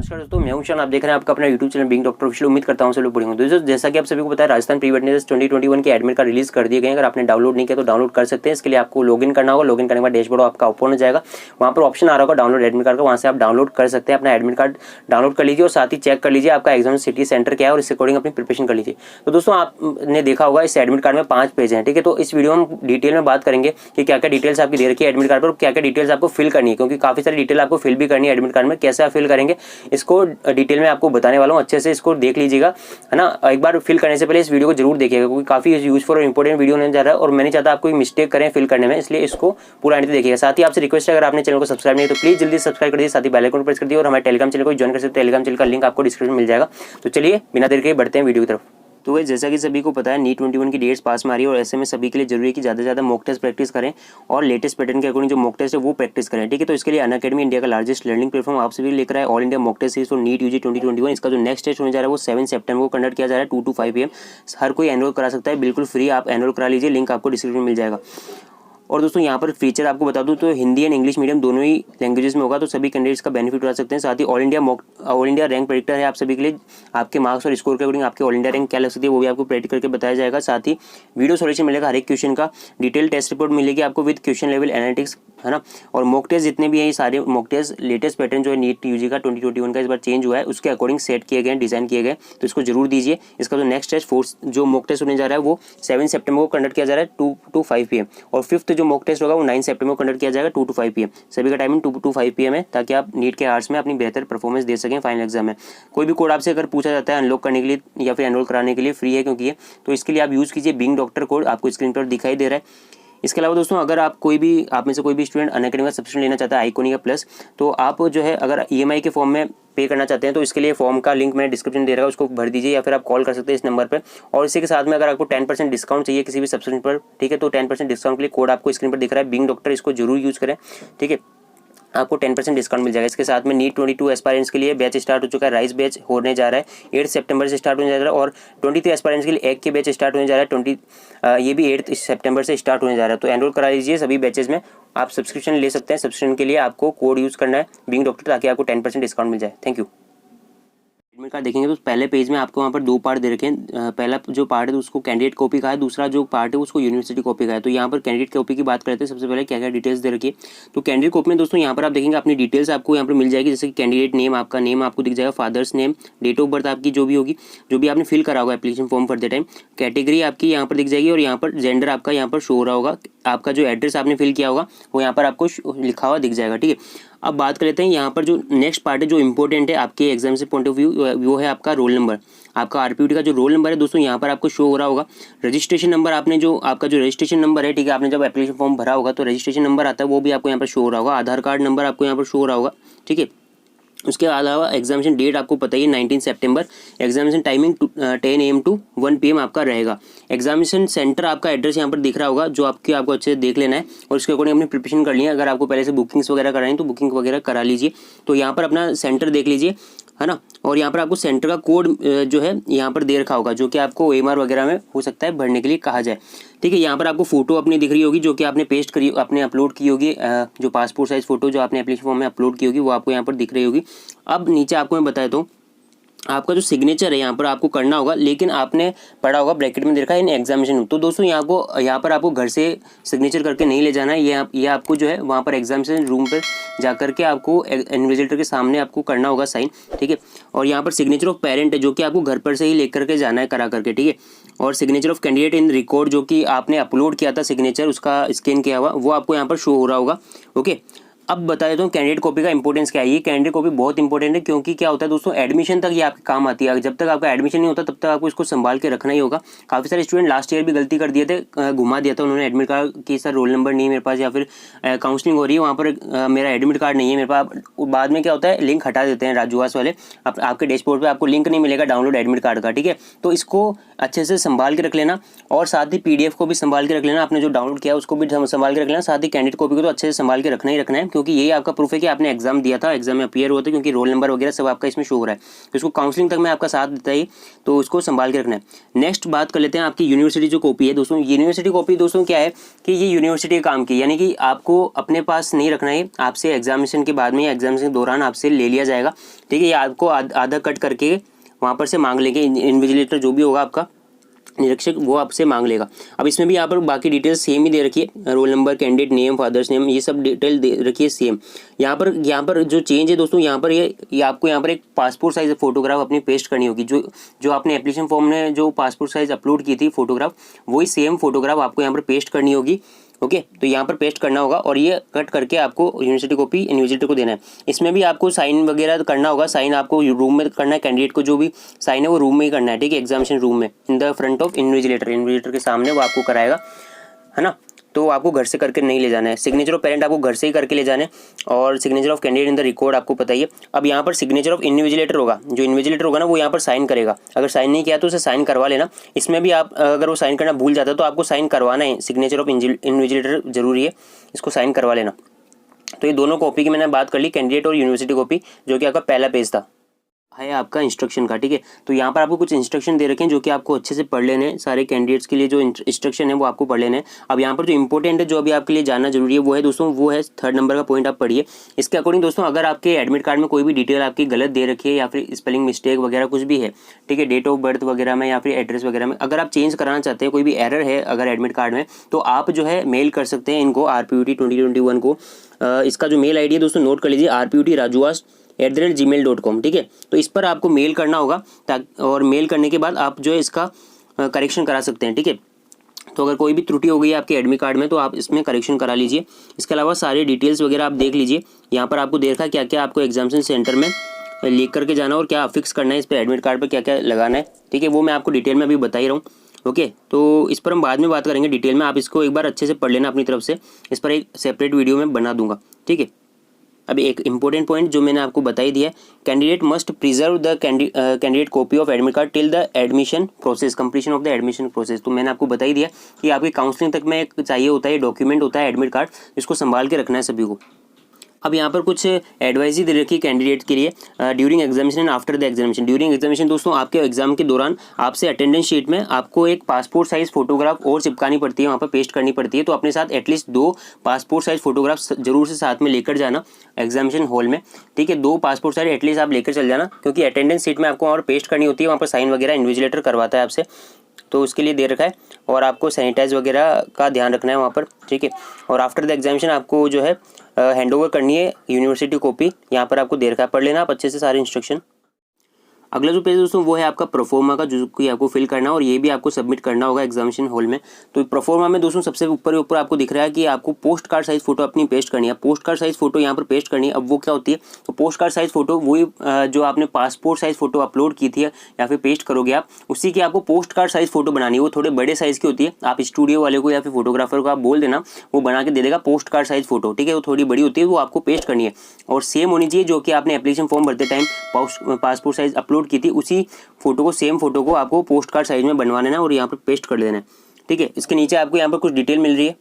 नमस्कार दोस्तों, मैं हूं शान। आप देख रहे हैं आपका अपना YouTube channel being doctor official. उम्मीद करता हूं सब लोग बढ़िया होंगे। दोस्तों, जैसा कि आप सभी को पता है, राजस्थान प्री वेड 2021 के एडमिट कार्ड रिलीज कर दिए गए हैं। अगर आपने डाउनलोड नहीं किया तो डाउनलोड कर सकते हैं। इसके लिए आपको लॉगिन करना होगा। लॉगिन करने के बाद डैशबोर्ड आपका ओपन हो जाएगा। वहाँ पर ऑप्शन आ रहा होगा डाउनलोड एडमिट कार्ड का, वहाँ से आप डाउनलोड कर सकते हैं। अपना एडमिट कार्ड डाउनलोड कर लीजिए और साथ ही चेक कर लीजिए आपका एग्जाम सिटी सेंटर क्या है और इसके अकॉर्डिंग अपनी प्रिपरेशन कर लीजिए। तो दोस्तों, आपने देखा होगा इस एडमिट कार्ड में 5 पेज हैं, ठीक है। तो इस वीडियो में हम डिटेल में बात करेंगे कि क्या क्या डिटेल्स आपकी दे रखी है एडमिट कार्ड पर, क्या क्या डिटेल्स आपको फिल करनी है, क्योंकि काफी सारी डिटेल आपको फिल भी करनी है एडमिट कार्ड में। कैसे आप फिल करेंगे इसको डिटेल में आपको बताने वाला हूँ। अच्छे से इसको देख लीजिएगा, है ना। एक बार फिल करने से पहले इस वीडियो को जरूर देखिएगा, क्योंकि काफी यूजफुल और इंपॉर्टेंट वीडियो होने जा रहा है और मैं नहीं चाहता आप कोई मिस्टेक करें फिल करने में, इसलिए इसको पूरा एंड तक देखिएगा। साथ ही आपसे रिक्वेस्ट है, अगर आपने चैनल को सब्सक्राइब नहीं तो प्लीज जल्दी सब्सक्राइब कर दीजिए, साथ ही बेल आइकन प्रेस कर दिए और हमारे टेलीग्राम चैनल को ज्वाइन कर सकते हैं। टेलीग्राम चैनल का लिंक आपको डिस्क्रिप्शन में मिल जाएगा। तो चलिए बिना देर के बढ़ते हैं वीडियो की तरफ। तो जैसा कि सभी को पता है, नीट 21 की डेट्स पास में आ रही है और ऐसे में सभी के लिए जरूरी है कि ज़्यादा से ज़्यादा मॉक टेस्ट प्रैक्टिस करें और लेटेस्ट पैटर्न के अकॉर्डिंग जो मॉक टेस्ट है वो प्रैक्टिस करें, ठीक है। तो इसके लिए अनअकैडमी इंडिया का लार्जेस्ट लर्निंग प्लेटफॉर्म आप सभी लेकर आए all India mock test series for NEET UG 2021। इसका जो नेक्स्ट टेस्ट होने जा रहा है वो 7 सितंबर को कंडक्ट किया जा रहा है 2 to 5 PM। हर कोई एनरोल करा सकता है, बिल्कुल फ्री। आप एनरोल करा लीजिए, लिंक आपको डिस्क्रिप्शन में मिल जाएगा। और दोस्तों, यहाँ पर फीचर आपको बता दूं तो हिंदी एंड इंग्लिश मीडियम दोनों ही लैंग्वेजेस में होगा, तो सभी कैंडिडेट्स का बेनिफिट उठा सकते हैं। साथ ही ऑल इंडिया रैंक प्रेडिक्टर है आप सभी के लिए। आपके मार्क्स और स्कोर के अकॉर्डिंग आपके ऑल इंडिया रैंक क्या लग सकती है वो भी आपको प्रेडिक्ट करके बताया जाएगा। साथ ही वीडियो सॉल्यूशन मिलेगा हर एक क्वेश्चन का, डिटेल टेस्ट रिपोर्ट मिलेगी आपको विद क्वेश्चन लेवल एनालिटिक्स, है ना। और मॉक टेस्ट जितने भी हैं, ये सारे मॉक टेस्ट लेटेस्ट पैटर्न जो है नीट यूजी का 2021 का इस बार चेंज हुआ है उसके अकॉर्डिंग सेट किए गए, डिजाइन किए गए, तो इसको जरूर दीजिए। इसका जो नेक्स्ट टेस्ट 4 जो मॉक टेस्ट होने जा रहा है वो 7 सितंबर को कंडक्ट किया जा रहा है 2 to 5 PM और 5th जो मॉक टेस्ट होगा वो 9 सितंबर को कंडक्ट किया जाएगा 2 to 5 PM। सभी का टाइमिंग 2 to 5 PM है, ताकि आप नीट के आवर्स में अपनी बेहतर परफॉर्मेंस दे सकें फाइनल एग्जाम में। कोई भी कोड आपसे अगर पूछा जाता है अनलॉक करने के लिए या फिर एनरोल कराने के लिए, फ्री है क्योंकि ये, तो इसके लिए आप यूज़ कीजिए बीइंग डॉक्टर कोड, आपको स्क्रीन पर दिखाई दे रहा है। इसके अलावा दोस्तों, अगर आप आप में से कोई भी स्टूडेंट अनअकैडमी का सब्सक्रिप्शन लेना चाहता है आइकॉनिक या प्लस, तो आप जो है अगर EMI के फॉर्म में पे करना चाहते हैं तो इसके लिए फॉर्म का लिंक मैंने डिस्क्रिप्शन दे रहा है, उसको भर दीजिए या फिर आप कॉल कर सकते हैं इस नंबर पर। और इसी के साथ में अगर आपको 10% डिस्काउंट चाहिए किसी भी सब्सक्रिप्शन पर, ठीक है, तो 10% डिस्काउंट के लिए कोड आपको स्क्रीन पर दिख रहा है बीइंग डॉक्टर, इसको जरूर यूज़ करें, ठीक है। आपको 10% डिस्काउंट मिल जाएगा। इसके साथ में नीट 22 एस्पायरेंट्स के लिए बैच स्टार्ट हो चुका है, राइज बैच होने जा रहा है 8 सितंबर से स्टार्ट होने जा रहा है और 23 एस्पायरेंट्स के लिए एक के बैच स्टार्ट होने जा रहा है ये भी 8 सितंबर से स्टार्ट होने जा रहा है। तो एनरोल करा लीजिए सभी बैचेज में, आप सब्सक्रिप्शन ले सकते हैं। सब्सक्रिप्शन के लिए आपको कोड यूज़ करना है बीइंग डॉक्टर, ताकि आपको 10% डिस्काउंट मिल जाए। Thank you. एडमिट कार्ड देखेंगे तो पहले पेज में आपको वहाँ पर 2 पार्ट दे रखे हैं। पहला जो पार्ट है तो उसको कैंडिडेट कॉपी का है, दूसरा जो पार्ट है उसको यूनिवर्सिटी कॉपी का है। तो यहाँ पर कैंडिडेट कॉपी की बात करते हैं। सबसे पहले क्या क्या डिटेल्स दे रखी है, तो कैंडिडेट कॉपी में दोस्तों यहाँ पर आप देखेंगे अपनी डिटेल्स आपको यहाँ पर मिल जाएगी, जैसे कि कैंडिडेट नेम, आपका नेम आपको दिख जाएगा, father's name, date of birth आपकी जो भी होगी, जो भी आपने फिल करा होगा application form for the time, category आपकी यहाँ पर दिख जाएगी और यहाँ पर जेंडर आपका यहाँ पर शो हो रहा होगा, आपका जो एड्रेस आपने फिल किया होगा वो यहाँ पर आपको लिखा हुआ दिख जाएगा, ठीक है। अब बात कर लेते हैं यहाँ पर जो नेक्स्ट पार्ट है जो इंपॉर्टेंट है आपके एग्जाम से पॉइंट ऑफ व्यू, वो है आपका रोल नंबर। आपका RPUT का जो रोल नंबर है दोस्तों यहाँ पर आपको शो हो रहा होगा। रजिस्ट्रेशन नंबर आपने जो आपका जो रजिस्ट्रेशन नंबर है, ठीक है, आपने जब एप्लीकेशन फॉर्म भरा होगा तो रजिस्ट्रेशन नंबर आता है, वो भी आपको यहाँ पर शो हो रहा होगा। आधार कार्ड नंबर आपको यहाँ पर शो हो रहा होगा, ठीक है। उसके अलावा एग्जामिनेशन डेट आपको पता ही है 19 सितंबर। Examination timing 10 AM to 1 PM आपका रहेगा। एग्जामिनेशन सेंटर आपका एड्रेस यहाँ पर दिख रहा होगा, जो आपको अच्छे से देख लेना है और उसके अकॉर्डिंग अपनी प्रिपरेशन कर ली है। अगर आपको पहले से बुकिंग्स वगैरह करानी है तो बुकिंग वगैरह करा लीजिए। तो यहाँ पर अपना सेंटर देख लीजिए, है ना। और यहाँ पर आपको सेंटर का कोड जो है यहाँ पर दे रखा होगा, जो कि आपको OMR वगैरह में हो सकता है भरने के लिए कहा जाए, ठीक है। यहाँ पर आपको फोटो अपनी दिख रही होगी जो कि आपने पेस्ट करी, आपने अपलोड की होगी, जो पासपोर्ट साइज फोटो जो आपने एप्लीकेशन फॉर्म में अपलोड की होगी वो आपको यहाँ पर दिख रही होगी। अब नीचे आपको मैं बताया तो आपका जो सिग्नेचर है यहाँ पर आपको करना होगा, लेकिन आपने पढ़ा होगा ब्रैकेट में देखा है इन एग्जामिनेशन। तो दोस्तों यहाँ पर आपको घर से सिग्नेचर करके नहीं ले जाना है, ये आपको जो है वहाँ पर एग्जामिनेशन रूम पर जा करके आपको इन्विजिलेटर के सामने आपको करना होगा साइन, ठीक है। और यहाँ पर सिग्नेचर ऑफ पेरेंट है जो कि आपको घर पर से ही लेकर के जाना है करा करके, ठीक है। और signature of candidate in record जो कि आपने अपलोड किया था सिग्नेचर, उसका स्कैन किया हुआ वो आपको यहाँ पर शो हो रहा होगा, ओके। अब बता देता हूँ कैंडिडेट कॉपी का इंपॉर्टेंस क्या है। ये कैंडिडेट कॉपी बहुत इंपॉर्टेंट है, क्योंकि क्या होता है दोस्तों, एडमिशन तक ये आपके काम आती है। जब तक आपका एडमिशन नहीं होता तब तक आपको इसको संभाल के रखना ही होगा। काफ़ी सारे स्टूडेंट लास्ट ईयर भी गलती कर दिए थे, घुमा दिया था उन्होंने एडमिट कार्ड की, सर रोल नंबर नहीं है मेरे पास, या फिर काउंसलिंग हो रही है वहाँ पर मेरा एडमिट कार्ड नहीं है मेरे पास। बाद में क्या होता है, लिंक हटा देते हैं राजूवास वाले, आपके डैशबोर्ड पर आपको लिंक नहीं मिलेगा डाउनलोड एडमिट कार्ड का, ठीक है। तो इसको अच्छे से संभाल के रख लेना और साथ ही PDF को भी संभाल के रख लेना, आपने जो डाउनलोड किया उसको भी संभाल के रख लेना, साथ ही कैंडिडेट कॉपी को तो अच्छे से संभाल के रखना ही रखना है, क्योंकि यही आपका प्रूफ है कि आपने एग्जाम दिया था, एग्जाम में अपीयर हुआ था, क्योंकि रोल नंबर वगैरह सब आपका इसमें शो हो रहा है। तो इसको काउंसलिंग तक में आपका साथ देता ही, तो उसको संभाल के रखना है। नेक्स्ट बात कर लेते हैं आपकी यूनिवर्सिटी जो कॉपी है दोस्तों। यूनिवर्सिटी कॉपी दोस्तों क्या है कि ये यूनिवर्सिटी के काम की, यानी कि आपको अपने पास नहीं रखना है, आपसे एग्जामिनेशन के बाद में या एग्जामिनेशन के दौरान आपसे ले लिया जाएगा। ठीक है, ये आपको आधा कट करके वहाँ पर से मांग लेंगे, इन्विजिलेटर जो भी होगा आपका निरीक्षक वो आपसे मांग लेगा। अब इसमें भी यहाँ पर बाकी डिटेल्स सेम ही दे रखी है, roll number, candidate name, father's name, ये सब डिटेल दे रखी है सेम। यहाँ पर जो चेंज है दोस्तों, यहाँ पर ये आपको यहाँ पर एक पासपोर्ट साइज फोटोग्राफ अपनी पेस्ट करनी होगी। जो आपने एप्लीकेशन फॉर्म में जो पासपोर्ट साइज अपलोड की थी फोटोग्राफ, वही सेम फोटोग्राफ आपको यहाँ पर पेस्ट करनी होगी। ओके, तो यहाँ पर पेस्ट करना होगा और ये कट करके आपको यूनिवर्सिटी कॉपी इन्विजिलेटर को देना है। इसमें भी आपको साइन वगैरह करना होगा। साइन आपको रूम में करना है, कैंडिडेट को जो भी साइन है वो रूम में ही करना है। ठीक है, एग्जामिनेशन रूम में, in the front of invigilator के सामने वो आपको कराएगा, है ना। तो आपको घर से करके नहीं ले जाना है। सिग्नेचर ऑफ पेरेंट आपको घर से ही करके ले जाना है, और signature of candidate in the record आपको पता ही है। अब यहाँ पर सिग्नेचर ऑफ इन्विजिलेटर होगा, जो इन्विजिलेटर होगा ना वो यहाँ पर साइन करेगा। अगर साइन नहीं किया तो उसे साइन करवा लेना। इसमें भी आप अगर वो साइन करना भूल जाता है तो आपको साइन करवाना है। सिग्नेचर ऑफ इन्विजिलेटर जरूरी है, इसको साइन करवा लेना। तो ये दोनों कॉपी की मैंने बात कर ली, कैंडिडेट और यूनिवर्सिटी कॉपी, जो कि आपका पहला पेज था है आपका इंस्ट्रक्शन का। ठीक है, तो यहाँ पर आपको कुछ इंस्ट्रक्शन दे रखे हैं जो कि आपको अच्छे से पढ़ लेने हैं। सारे कैंडिडेट्स के लिए जो इंस्ट्रक्शन है वो आपको पढ़ लेने हैं। अब यहाँ पर जो इंपॉर्टेंट है, जो अभी आपके लिए जानना जरूरी है, वो है दोस्तों, वो है 3rd नंबर का पॉइंट आप पढ़िए। इसके अकॉर्डिंग दोस्तों, अगर आपके एडमिट कार्ड में कोई भी डिटेल आपकी गलत दे रखी है या फिर स्पेलिंग मिस्टेक वगैरह कुछ भी है, ठीक है, डेट ऑफ बर्थ वगैरह में या फिर एड्रेस वगैरह में, अगर आप चेंज कराना चाहते हैं, कोई भी एरर है अगर एडमिट कार्ड में, तो आप जो है मेल कर सकते हैं इनको, RPUT 2021 को। इसका जो मेल ID है दोस्तों नोट कर लीजिए, rput.rajuas@gmail.com। ठीक है, तो इस पर आपको मेल करना होगा, और मेल करने के बाद आप जो है इसका करेक्शन करा सकते हैं। ठीक है, तो अगर कोई भी त्रुटि हो गई है आपके एडमिट कार्ड में तो आप इसमें करेक्शन करा लीजिए। इसके अलावा सारे डिटेल्स वगैरह आप देख लीजिए। यहाँ पर आपको देखा क्या क्या आपको एग्जामिनेशन सेंटर में लिख करके जाना और क्या फिक्स करना है, इस पर एडमिट कार्ड पर क्या क्या लगाना है। ठीक है, वो मैं आपको डिटेल में अभी बता ही रहा हूँ। ओके, तो इस पर हम बाद में बात करेंगे डिटेल में। आप इसको एक बार अच्छे से पढ़ लेना अपनी तरफ से, इस पर एक सेपरेट वीडियो में बना दूंगा। ठीक है, अभी एक इंपॉर्टेंट पॉइंट जो मैंने आपको बता ही दिया है, candidate must preserve the candidate copy of admit card till the admission process, completion of the admission process. तो मैंने आपको बता ही दिया कि आपकी काउंसलिंग तक में एक चाहिए होता है, डॉक्यूमेंट होता है एडमिट कार्ड, इसको संभाल के रखना है सभी को। अब यहाँ पर कुछ एडवाइस दे रखी है कैंडिडेट के लिए during examination and after the examination. During examination दोस्तों, आपके एग्जाम के दौरान आपसे अटेंडेंस शीट में आपको एक पासपोर्ट साइज फोटोग्राफ और चिपकानी पड़ती है, वहाँ पर पेस्ट करनी पड़ती है। तो अपने साथ एटलीस्ट 2 पासपोर्ट साइज फोटोग्राफ जरूर से साथ में लेकर जाना एग्जामिनेशन हॉल में। ठीक है, 2 पासपोर्ट साइज एटलीस्ट आप लेकर चल जाना, क्योंकि अटेंडेंस शीट में आपको वहाँ पर पेस्ट करनी होती है, वहाँ पर साइन वगैरह इन्विजिलेटर करवाता है आपसे, तो उसके लिए दे रखा है। और आपको सैनिटाइज वगैरह का ध्यान रखना है वहाँ पर। ठीक है, और आफ्टर द एग्जामिनेशन आपको जो है हैंड ओवर करनी है यूनिवर्सिटी कॉपी, यहाँ पर आपको दे रखा है, पढ़ लेना आप अच्छे से सारे इंस्ट्रक्शन। अगला जो पेज दोस्तों वो है आपका प्रोफोर्मा का, जो कि आपको फिल करना है और ये भी आपको सबमिट करना होगा एग्जामिनेशन हॉल में। तो प्रोफोर्मा में दोस्तों सबसे ऊपर आपको दिख रहा है कि आपको पोस्ट कार्ड साइज फोटो अपनी पेस्ट करनी है। पोस्ट कार्ड साइज फोटो यहाँ पर पेस्ट करनी है। अब वो क्या होती है, तो पोस्ट कार्ड साइज फोटो वही जो आपने पासपोर्ट साइज फोटो अपलोड की थी या फिर पेस्ट करोगे आप, उसी की आपको पोस्ट कार्ड साइज फोटो बनानी है। वो थोड़े बड़े साइज की होती है, आप स्टूडियो वाले को या फिर फोटोग्राफर को आप बोल देना, वो बना के दे देगा पोस्ट कार्ड साइज फोटो। ठीक है, वो थोड़ी बड़ी होती है, वो आपको पेस्ट करनी है और सेम होनी चाहिए जो कि आपने एप्लीकेशन फॉर्म भरते टाइम पासपोर्ट साइज अपलोड की थी, उसी फोटो को, सेम फोटो को आपको पोस्ट कार्ड साइज में बनवा लेना और यहाँ पर पेस्ट कर देना है। ठीक है, इसके नीचे आपको यहाँ पर कुछ डिटेल मिल रही है।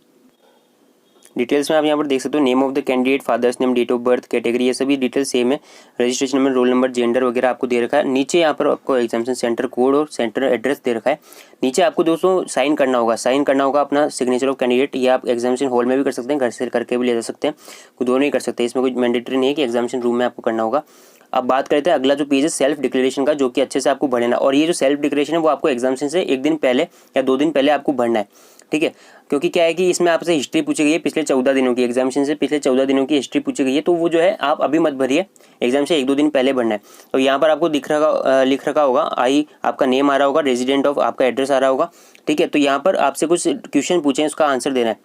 डिटेल्स में आप यहाँ पर देख सकते हो, name of the candidate, father's name, date of birth, category, ये सभी डिटेल सेम है। Registration number, roll number, gender वगैरह आपको दे रखा है। नीचे यहाँ पर आपको एग्जामिनेशन सेंटर कोड और सेंटर एड्रेस दे रखा है। नीचे आपको दोस्तों साइन करना होगा अपना सिग्नेचर ऑफ कैंडिडेट। ये आप एग्जामिनेशन हॉल में भी कर सकते हैं, घर से करके भी ले जा सकते हैं, दोनों ही कर सकते हैं, इसमें कोई मैंडेटरी नहीं है कि एग्जामिनेशन रूम में आपको करना होगा। अब बात करते हैं अगला जो पेज है सेल्फ डिक्लेरेशन का, जो कि अच्छे से आपको भरना है। और ये जो सेल्फ डिक्लेरेशन है वो आपको एग्जामिनेशन से 1 दिन पहले या 2 दिन पहले आपको भरना है। ठीक है, क्योंकि क्या है कि इसमें आपसे हिस्ट्री पूछी गई है पिछले 14 दिनों की, एग्जामिनेशन से पिछले 14 दिनों की हिस्ट्री पूछी गई है, तो वो जो है आप अभी मत भरिए, एग्जाम से 1-2 दिन पहले भरना है। तो यहाँ पर आपको लिख रखा होगा, आपका नेम आ रहा होगा, रेजिडेंट ऑफ आपका एड्रेस आ रहा होगा। ठीक है, तो यहाँ पर आपसे कुछ क्वेश्चन पूछे हैं, उसका आंसर देना है।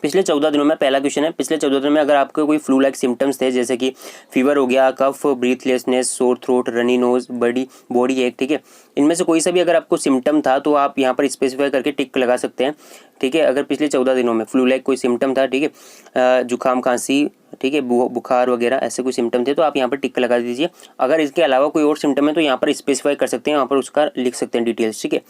पिछले 14 दिनों में पहला क्वेश्चन है, पिछले 14 दिनों में अगर आपको कोई फ्लू लाइक सिम्टम्स थे, जैसे कि फीवर हो गया, cough, breathlessness, sore throat, runny nose, body ache, ठीक है, इनमें से कोई सा भी अगर आपको सिम्टम था तो आप यहाँ पर स्पेसिफाई करके टिक लगा सकते हैं। ठीक है, अगर पिछले 14 दिनों में फ्लू लाइक कोई सिम्टम था, ठीक है, जुकाम, खांसी, ठीक है, बुखार वगैरह ऐसे कोई सिम्टम थे तो आप यहाँ पर टिक लगा दीजिए। अगर इसके अलावा कोई और सिम्टम है तो यहाँ पर स्पेसिफाई कर सकते हैं, यहाँ पर उसका लिख सकते हैं डिटेल्स। ठीक है,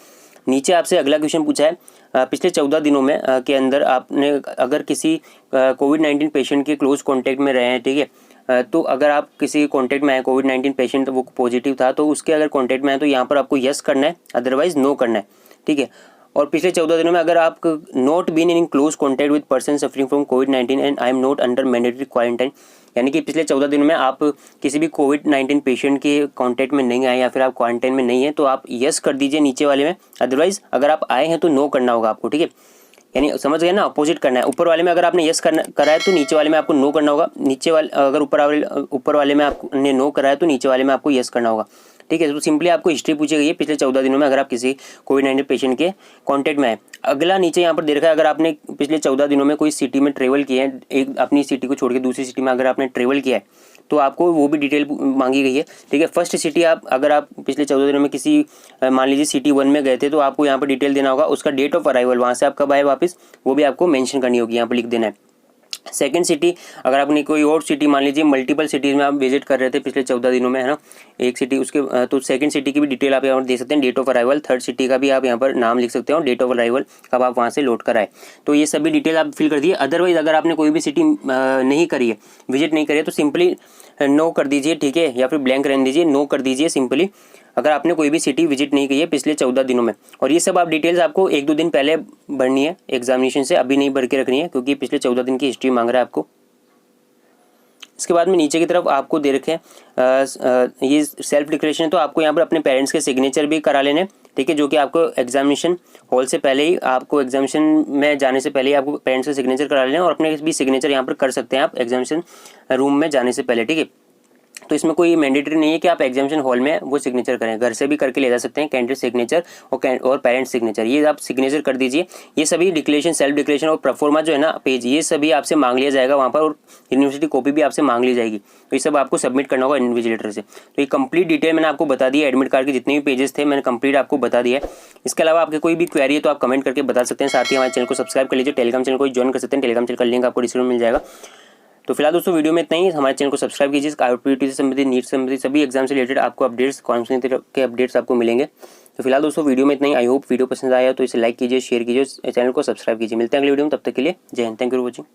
नीचे आपसे अगला क्वेश्चन पूछा है पिछले 14 दिनों में के अंदर आपने अगर किसी कोविड-19 पेशेंट के क्लोज कॉन्टैक्ट में रहे हैं, ठीक है, तो अगर आप किसी कॉन्टैक्ट में आए कोविड-19 पेशेंट, वो पॉजिटिव था, तो उसके अगर कॉन्टैक्ट में आए तो यहाँ पर आपको यस करना है, अदरवाइज नो करना है, ठीक है। और पिछले 14 दिनों में अगर आप not been in close contact with person suffering from कोविड-19 and I am not under mandatory quarantine, यानी कि पिछले 14 दिनों में आप किसी भी कोविड-19 पेशेंट के कॉन्टैक्ट में नहीं आए या फिर आप क्वारंटाइन में नहीं है, तो आप यस कर दीजिए नीचे वाले में, अदरवाइज अगर आप आए हैं तो नो करना होगा आपको, ठीक है। यानी समझ गए ना, अपोजिट करना है। ऊपर वाले में अगर आपने यस करा है तो नीचे वाले में आपको नो करना होगा, नीचे वाले अगर ऊपर वाले में आपने नो करा है तो नीचे वाले में आपको यस करना होगा, ठीक है। तो सिंपली आपको हिस्ट्री पूछी गई है पिछले 14 दिनों में अगर आप किसी कोविड-19 पेशेंट के कॉन्टैक्ट में आए। अगला नीचे यहाँ पर दे रखा है, अगर आपने पिछले 14 दिनों में कोई सिटी में ट्रेवल किया है, एक अपनी सिटी को छोड़ के दूसरी सिटी में अगर आपने ट्रेवल किया है तो आपको वो भी डिटेल मांगी गई है, ठीक है। फर्स्ट सिटी अगर आप पिछले 14 दिनों में किसी मान लीजिए सिटी 1 में गए थे तो आपको यहाँ पर डिटेल देना होगा, उसका डेट ऑफ अराइवल, वहाँ से आप कब आए वापस, वो भी आपको मेंशन करनी होगी, यहाँ पर लिख देना है। सेकंड सिटी, अगर आपने कोई और सिटी मान लीजिए मल्टीपल सिटीज़ में आप विजिट कर रहे थे पिछले 14 दिनों में, है ना, एक सिटी उसके तो सेकंड सिटी की भी डिटेल आप यहाँ पर दे सकते हैं, date of arrival. Third city का भी आप यहाँ पर नाम लिख सकते हो, डेट ऑफ अराइवल कब आप वहाँ से लौट कर आए, तो ये सभी डिटेल आप फिल कर दिए। अदरवाइज अगर आपने कोई भी सिटी नहीं करी है, विजिट नहीं करी है, तो सिंपली नो कर दीजिए, ठीक है, या फिर ब्लैंक रहने दीजिए, नो कर दीजिए सिंपली, अगर आपने कोई भी सिटी विजिट नहीं की है पिछले 14 दिनों में। और ये सब आप डिटेल्स आपको 1-2 दिन पहले भरनी है एग्जामिनेशन से, अभी नहीं भर के रखनी है, क्योंकि पिछले 14 दिन की हिस्ट्री मांग रहा है आपको। इसके बाद में नीचे की तरफ आपको दे रखे ये सेल्फ डिक्लेरेशन है, तो आपको यहाँ पर अपने पेरेंट्स के सिग्नेचर भी करा लेने, ठीक है, जो कि आपको एग्जामिनेशन हॉल से पहले ही, आपको एग्जामिनेशन में जाने से पहले ही आपको पेरेंट्स के सिग्नेचर करा लेने, और अपने भी सिग्नेचर यहाँ पर कर सकते हैं आप एग्जामिनेशन रूम में जाने से पहले, ठीक है। तो इसमें कोई मैंडेटरी नहीं है कि आप एग्जामिनेशन हॉल में वो सिग्नेचर करें, घर से भी करके ले जा सकते हैं, कैंडिडेट सिग्नेचर और पेरेंट्स सिग्नेचर, ये आप सिग्नेचर कर दीजिए। ये सभी डिक्लेरेशन, सेल्फ डिक्लेरेशन और परफॉर्मा जो है ना पेज, ये सभी आपसे मांग लिया जाएगा वहाँ पर, और यूनिवर्सिटी कॉपी भी आपसे मांग ली जाएगी, तो ये सब आपको सबमिट करना होगा इन्विजिलेटर से। तो ये कंप्लीट डिटेल मैंने आपको बता दी है, एडमिट कार्ड के जितने भी पेजेस थे मैंने कंप्लीट आपको बता दिया है। इसके अलावा आपके कोई भी क्वेरी है तो आप कमेंट करके बता सकते हैं। साथ ही हमारे चैनल को सब्सक्राइब कर लीजिए, टेलीग्राम चैनल को ज्वाइन कर सकते हैं, टेलीग्राम चैनल का लिंक आपको डिस्क्रिप्शन में मिल जाएगा। तो फिलहाल दोस्तों वीडियो में इतना ही, हमारे चैनल को सब्सक्राइब कीजिए, आईआईटी से संबंधित, नीट से संबंधित सभी एग्जाम से रिलेटेड आपको अपडेट्स, काउंसलिंग के अपडेट्स आपको मिलेंगे। तो फिलहाल दोस्तों वीडियो में इतना ही, आई होप वीडियो पसंद आया तो इसे लाइक कीजिए, शेयर कीजिए, चैनल को सब्सक्राइब कीजिए। मिलते हैं अगले वीडियो में, तब तक के लिए जय Hind, thank you for watching.